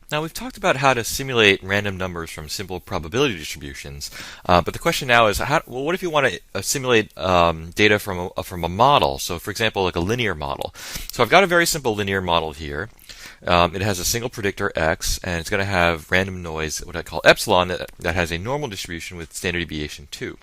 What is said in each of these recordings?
Now we've talked about how to simulate random numbers from simple probability distributions, but the question now is, what if you want to simulate data from a model? So, for example, like a linear model. So I've got a very simple linear model here. It has a single predictor x, and it's going to have random noise, what I call epsilon, that has a normal distribution with standard deviation 2.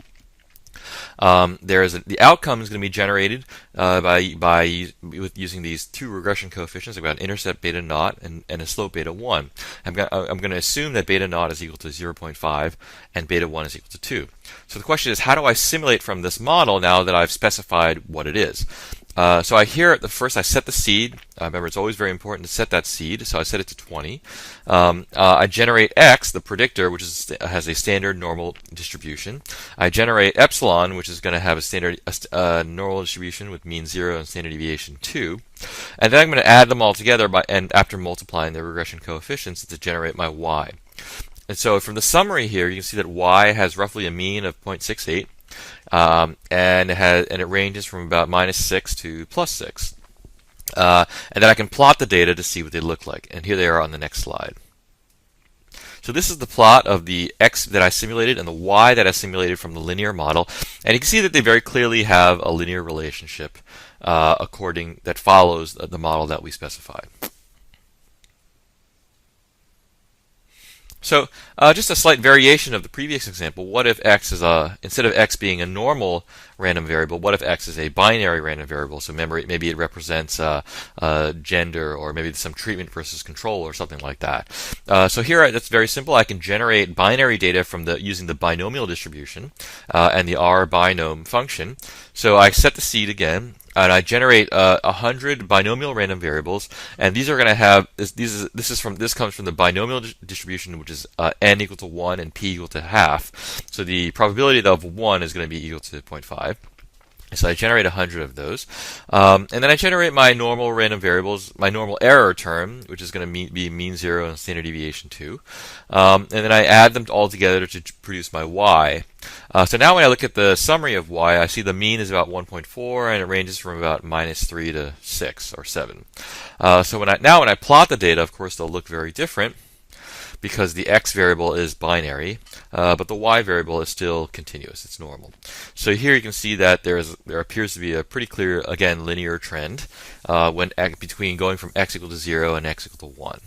The outcome is going to be generated with using these two regression coefficients. I've got an intercept beta naught and a slope beta 1. I'm going to assume that beta naught is equal to 0.5 and beta 1 is equal to 2. So the question is, how do I simulate from this model now that I've specified what it is? So I set the seed. Remember, it's always very important to set that seed. So I set it to 20. I generate x, the predictor, which has a standard normal distribution. I generate epsilon, which is going to have a standard normal distribution with mean 0 and standard deviation 2. And then I'm going to add them all together after multiplying the regression coefficients to generate my y. And so from the summary here, you can see that y has roughly a mean of 0.68. And it ranges from about -6 to +6. And then I can plot the data to see what they look like. And here they are on the next slide. So this is the plot of the x that I simulated and the y that I simulated from the linear model. And you can see that they very clearly have a linear relationship that follows the model that we specified. So just a slight variation of the previous example. What if x is instead of x being a normal random variable, what if x is a binary random variable? So remember, maybe it represents gender, or maybe some treatment versus control, or something like that. So here, that's very simple. I can generate binary data using the binomial distribution and the R-binom function. So I set the seed again, and I generate 100 binomial random variables, and these are going to have this comes from the binomial distribution, which is n equal to 1 and p equal to half. So the probability of 1 is going to be equal to 0.5. So I generate 100 of those, and then I generate my normal random variables, my normal error term, which is going to be mean 0 and standard deviation 2, and then I add them all together to produce my y. So now when I look at the summary of y, I see the mean is about 1.4, and it ranges from about -3 to 6 or 7. So when I plot the data, of course, they'll look very different, because the x variable is binary, but the y variable is still continuous. It's normal. So here you can see that there appears to be a pretty clear, again, linear trend between going from x equal to 0 and x equal to 1.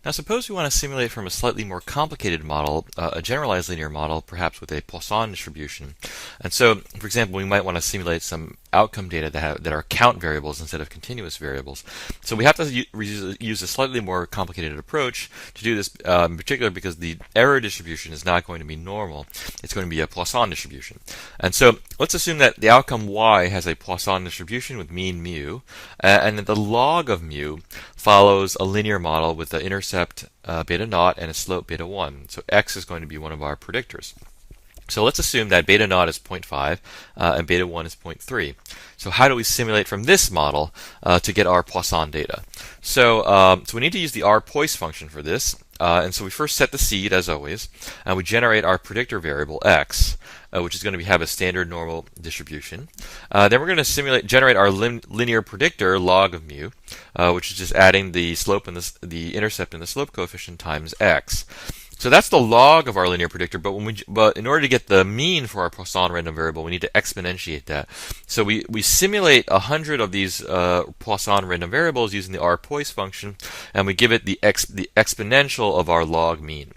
Now suppose we want to simulate from a slightly more complicated model, a generalized linear model, perhaps with a Poisson distribution. And so, for example, we might want to simulate some outcome data that are count variables instead of continuous variables. So we have to use a slightly more complicated approach to do this, in particular because the error distribution is not going to be normal. It's going to be a Poisson distribution. And so let's assume that the outcome y has a Poisson distribution with mean mu, and that the log of mu follows a linear model with the intercept beta naught and a slope beta 1. So x is going to be one of our predictors. So let's assume that beta naught is 0.5 and beta 1 is 0.3. So how do we simulate from this model to get our Poisson data? So we need to use the R-Poise function for this. And so we first set the seed, as always, and we generate our predictor variable x, which is going to have a standard normal distribution. Then we're going to generate our linear predictor log of mu, which is just adding the slope and the intercept and the slope coefficient times x. So that's the log of our linear predictor, but in order to get the mean for our Poisson random variable, we need to exponentiate that. So we simulate 100 of these Poisson random variables using the R-Poise function, and we give it the exponential of our log mean.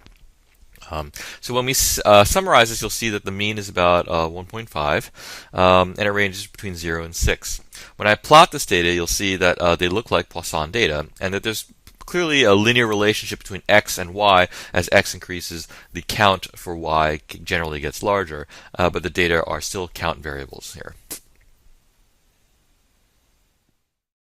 So when we summarize this, you'll see that the mean is about 1.5, and it ranges between 0 and 6. When I plot this data, you'll see that they look like Poisson data, and that there's clearly a linear relationship between x and y. As x increases, the count for y generally gets larger, but the data are still count variables here.